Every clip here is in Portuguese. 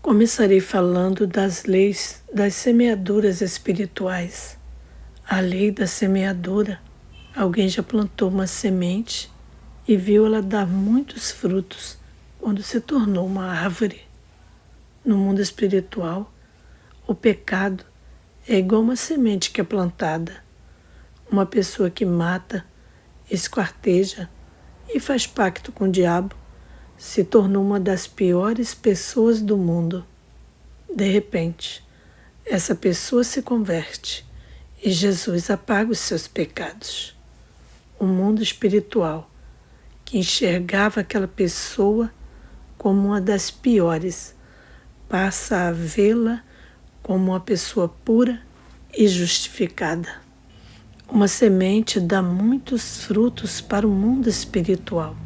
Começarei falando das leis das semeaduras espirituais. A lei da semeadura. Alguém já plantou uma semente e viu ela dar muitos frutos quando se tornou uma árvore. No mundo espiritual, o pecado é igual uma semente que é plantada. Uma pessoa que mata, esquarteja e faz pacto com o diabo se tornou uma das piores pessoas do mundo. De repente, essa pessoa se converte e Jesus apaga os seus pecados. O mundo espiritual, que enxergava aquela pessoa como uma das piores, passa a vê-la como uma pessoa pura e justificada. Uma semente dá muitos frutos para o mundo espiritual.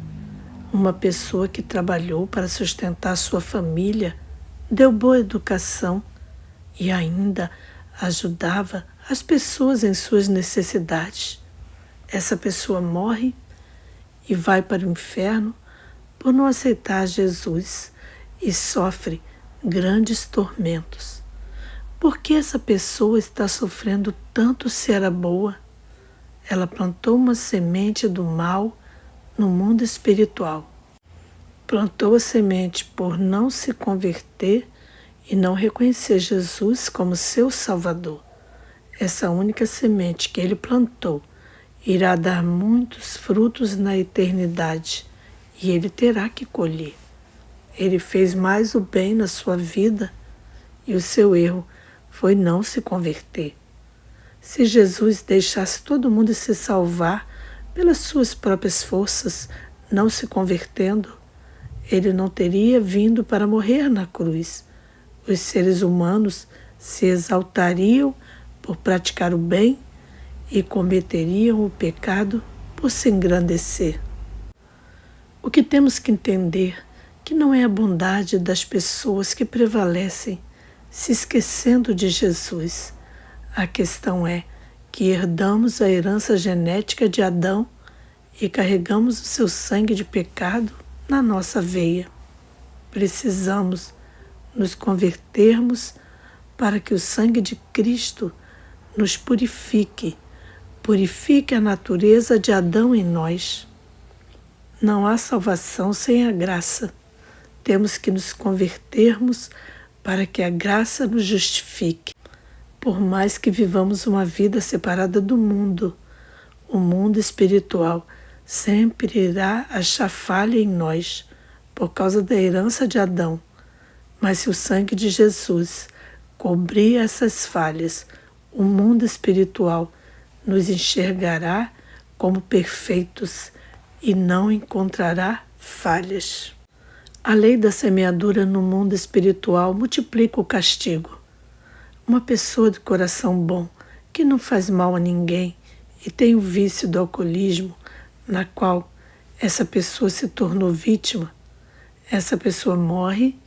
Uma pessoa que trabalhou para sustentar sua família, deu boa educação e ainda ajudava as pessoas em suas necessidades. Essa pessoa morre e vai para o inferno por não aceitar Jesus e sofre grandes tormentos. Por que essa pessoa está sofrendo tanto se era boa? Ela plantou uma semente do mal no mundo espiritual. Plantou a semente por não se converter e não reconhecer Jesus como seu Salvador. Essa única semente que ele plantou irá dar muitos frutos na eternidade e ele terá que colher. Ele fez mais o bem na sua vida e o seu erro foi não se converter. Se Jesus deixasse todo mundo se salvar pelas suas próprias forças, não se convertendo, ele não teria vindo para morrer na cruz. Os seres humanos se exaltariam por praticar o bem e cometeriam o pecado por se engrandecer. O que temos que entender que não é a bondade das pessoas que prevalecem, se esquecendo de Jesus. A questão é que herdamos a herança genética de Adão e carregamos o seu sangue de pecado na nossa veia. Precisamos nos convertermos para que o sangue de Cristo nos purifique a natureza de Adão em nós. Não há salvação sem a graça. Temos que nos convertermos para que a graça nos justifique. Por mais que vivamos uma vida separada do mundo, o mundo espiritual sempre irá achar falha em nós por causa da herança de Adão. Mas se o sangue de Jesus cobrir essas falhas, o mundo espiritual nos enxergará como perfeitos e não encontrará falhas. A lei da semeadura no mundo espiritual multiplica o castigo. Uma pessoa de coração bom, que não faz mal a ninguém e tem o vício do alcoolismo, na qual essa pessoa se tornou vítima, essa pessoa morre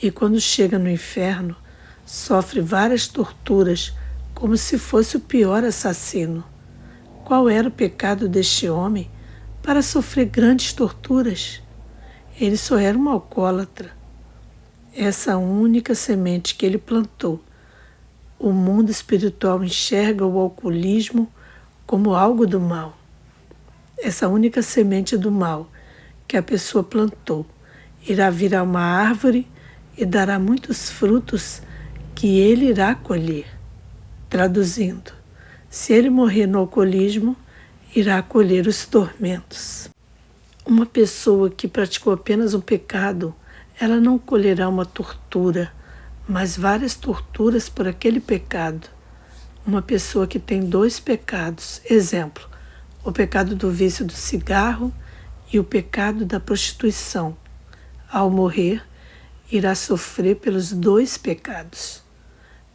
e quando chega no inferno, sofre várias torturas como se fosse o pior assassino. Qual era o pecado deste homem para sofrer grandes torturas? Ele só era um alcoólatra. Essa única semente que ele plantou. O mundo espiritual enxerga o alcoolismo como algo do mal. Essa única semente do mal que a pessoa plantou irá virar uma árvore e dará muitos frutos que ele irá colher. Traduzindo, se ele morrer no alcoolismo, irá colher os tormentos. Uma pessoa que praticou apenas um pecado, ela não colherá uma tortura, mas várias torturas por aquele pecado. Uma pessoa que tem 2 pecados, exemplo, o pecado do vício do cigarro e o pecado da prostituição, ao morrer, irá sofrer pelos 2 pecados.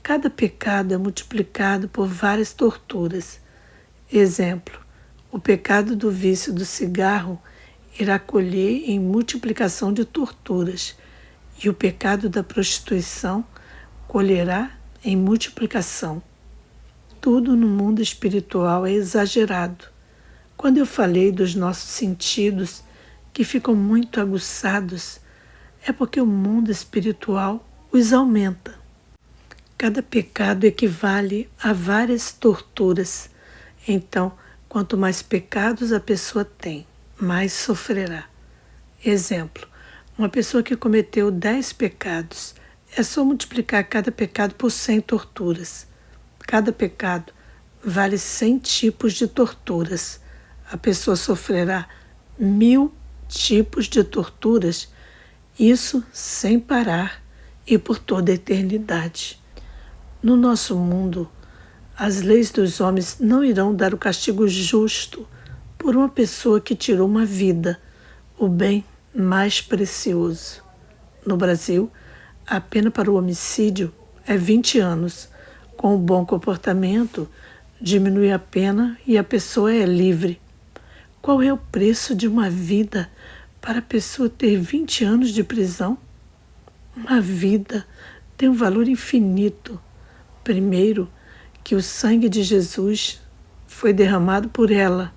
Cada pecado é multiplicado por várias torturas. Exemplo, o pecado do vício do cigarro irá colher em multiplicação de torturas, e o pecado da prostituição colherá em multiplicação. Tudo no mundo espiritual é exagerado. Quando eu falei dos nossos sentidos que ficam muito aguçados, é porque o mundo espiritual os aumenta. Cada pecado equivale a várias torturas. Então, quanto mais pecados a pessoa tem, mais sofrerá. Exemplo, uma pessoa que cometeu 10 pecados, é só multiplicar cada pecado por 100 torturas. Cada pecado vale 100 tipos de torturas. A pessoa sofrerá 1000 tipos de torturas, isso sem parar e por toda a eternidade. No nosso mundo, as leis dos homens não irão dar o castigo justo por uma pessoa que tirou uma vida, o bem mais precioso. No Brasil, a pena para o homicídio é 20 anos. Com o bom comportamento, diminui a pena e a pessoa é livre. Qual é o preço de uma vida para a pessoa ter 20 anos de prisão? Uma vida tem um valor infinito. Primeiro, que o sangue de Jesus foi derramado por ela.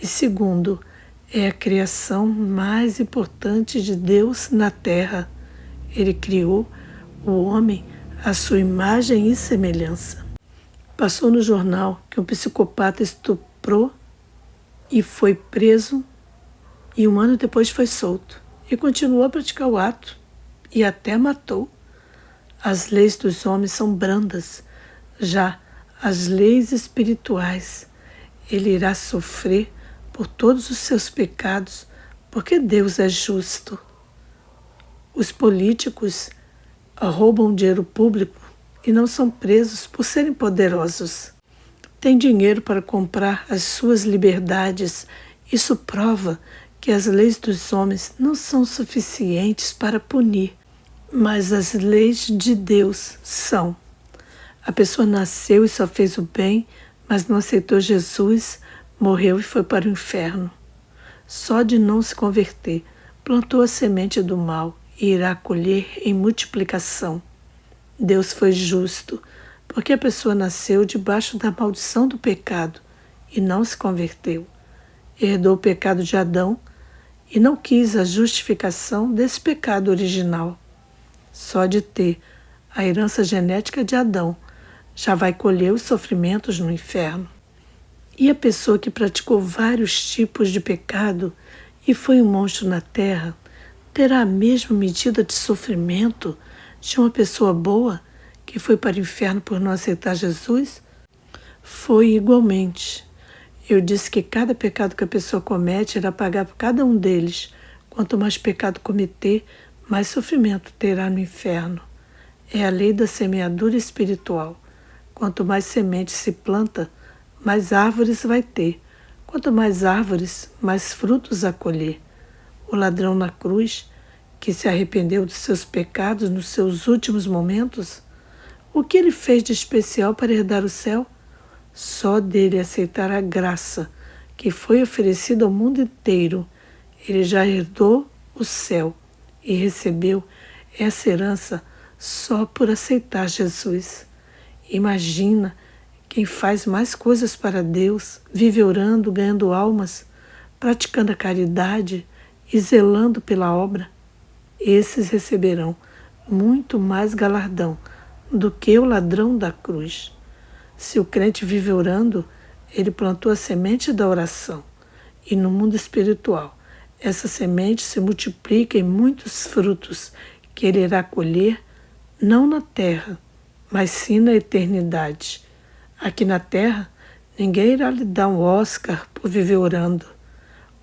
E segundo, é a criação mais importante de Deus na terra. Ele criou o homem à sua imagem e semelhança. Passou no jornal que um psicopata estuprou e foi preso e 1 ano depois foi solto. E continuou a praticar o ato e até matou. As leis dos homens são brandas, já as leis espirituais, ele irá sofrer por todos os seus pecados, porque Deus é justo. Os políticos roubam dinheiro público e não são presos por serem poderosos. Têm dinheiro para comprar as suas liberdades. Isso prova que as leis dos homens não são suficientes para punir, mas as leis de Deus são. A pessoa nasceu e só fez o bem, mas não aceitou Jesus, morreu e foi para o inferno. Só de não se converter, plantou a semente do mal e irá colher em multiplicação. Deus foi justo, porque a pessoa nasceu debaixo da maldição do pecado e não se converteu. Herdou o pecado de Adão e não quis a justificação desse pecado original. Só de ter a herança genética de Adão, já vai colher os sofrimentos no inferno. E a pessoa que praticou vários tipos de pecado e foi um monstro na terra, terá a mesma medida de sofrimento de uma pessoa boa que foi para o inferno por não aceitar Jesus? Foi igualmente. Eu disse que cada pecado que a pessoa comete irá pagar por cada um deles. Quanto mais pecado cometer, mais sofrimento terá no inferno. É a lei da semeadura espiritual. Quanto mais semente se planta, mais árvores vai ter. Quanto mais árvores, mais frutos a colher. O ladrão na cruz, que se arrependeu dos seus pecados nos seus últimos momentos, o que ele fez de especial para herdar o céu? Só dele aceitar a graça que foi oferecida ao mundo inteiro, ele já herdou o céu e recebeu essa herança só por aceitar Jesus. Imagina quem faz mais coisas para Deus, vive orando, ganhando almas, praticando a caridade e zelando pela obra. Esses receberão muito mais galardão do que o ladrão da cruz. Se o crente vive orando, ele plantou a semente da oração. E no mundo espiritual, essa semente se multiplica em muitos frutos que ele irá colher, não na terra, mas sim na eternidade. Aqui na terra, ninguém irá lhe dar um Oscar por viver orando.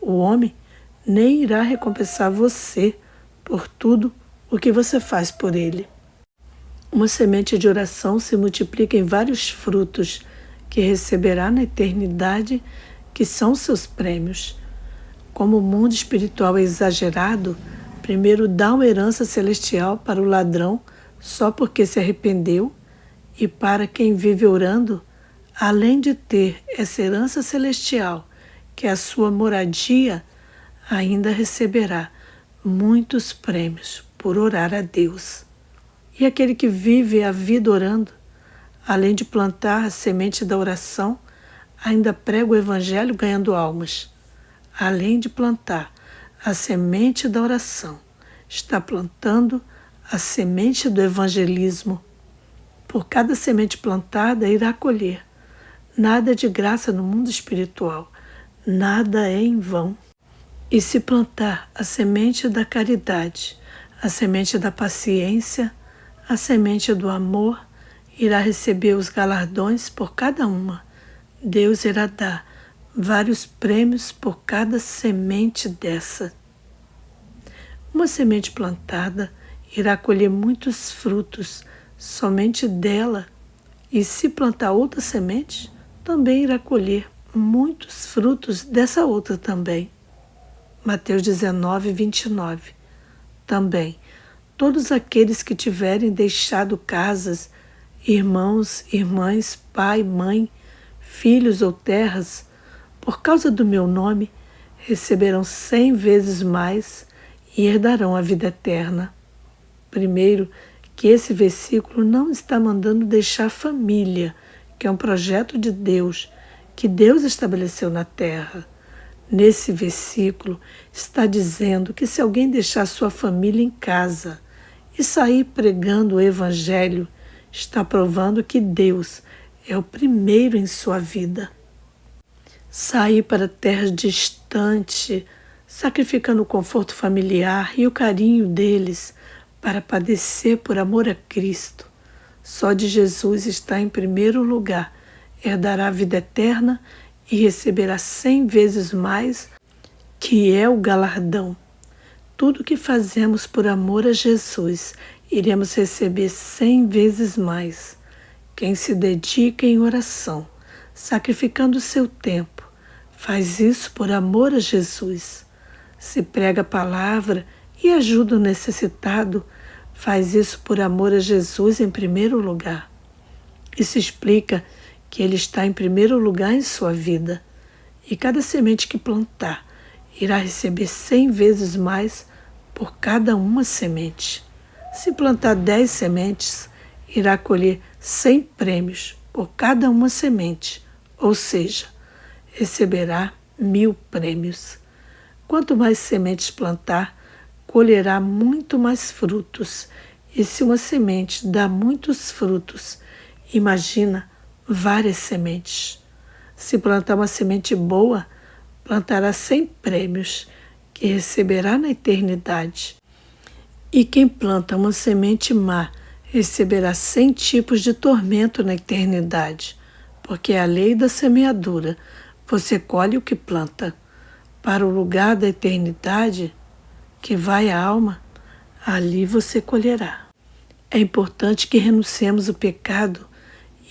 O homem nem irá recompensar você por tudo o que você faz por ele. Uma semente de oração se multiplica em vários frutos que receberá na eternidade, que são seus prêmios. Como o mundo espiritual é exagerado, primeiro dá uma herança celestial para o ladrão só porque se arrependeu, e para quem vive orando, além de ter essa herança celestial, que é a sua moradia, ainda receberá muitos prêmios por orar a Deus. E aquele que vive a vida orando, além de plantar a semente da oração, ainda prega o Evangelho ganhando almas. Além de plantar a semente da oração, está plantando a semente do evangelismo. Por cada semente plantada, irá colher. Nada é de graça no mundo espiritual. Nada é em vão. E se plantar a semente da caridade, a semente da paciência, a semente do amor, irá receber os galardões por cada uma. Deus irá dar vários prêmios por cada semente dessa. Uma semente plantada irá colher muitos frutos somente dela, e se plantar outra semente, também irá colher muitos frutos dessa outra também. Mateus 19, 29. Também, todos aqueles que tiverem deixado casas, irmãos, irmãs, pai, mãe, filhos ou terras, por causa do meu nome, receberão 100 vezes mais e herdarão a vida eterna. Primeiro, que esse versículo não está mandando deixar família, que é um projeto de Deus, que Deus estabeleceu na terra. Nesse versículo está dizendo que se alguém deixar sua família em casa e sair pregando o Evangelho, está provando que Deus é o primeiro em sua vida. Sair para terras distantes, sacrificando o conforto familiar e o carinho deles para padecer por amor a Cristo. Só de Jesus está em primeiro lugar, herdará a vida eterna e receberá 100 vezes mais, que é o galardão. Tudo que fazemos por amor a Jesus, iremos receber 100 vezes mais. Quem se dedica em oração, sacrificando seu tempo, faz isso por amor a Jesus. Se prega a palavra e ajuda o necessitado, faz isso por amor a Jesus em primeiro lugar. Isso explica que Ele está em primeiro lugar em sua vida. E cada semente que plantar irá receber 100 vezes mais por cada uma semente. Se plantar 10 sementes, irá colher 100 prêmios por cada uma semente, ou seja, receberá 1000 prêmios. Quanto mais sementes plantar, colherá muito mais frutos. E se uma semente dá muitos frutos, imagina várias sementes. Se plantar uma semente boa, plantará 100 prêmios, que receberá na eternidade. E quem planta uma semente má, receberá 100 tipos de tormento na eternidade, porque é a lei da semeadura. Você colhe o que planta. Para o lugar da eternidade, que vai a alma, ali você colherá. É importante que renunciemos ao pecado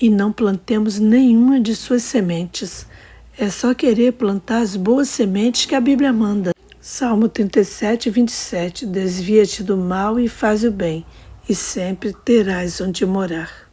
e não plantemos nenhuma de suas sementes. É só querer plantar as boas sementes que a Bíblia manda. Salmo 37, 27. Desvia-te do mal e faz o bem, e sempre terás onde morar.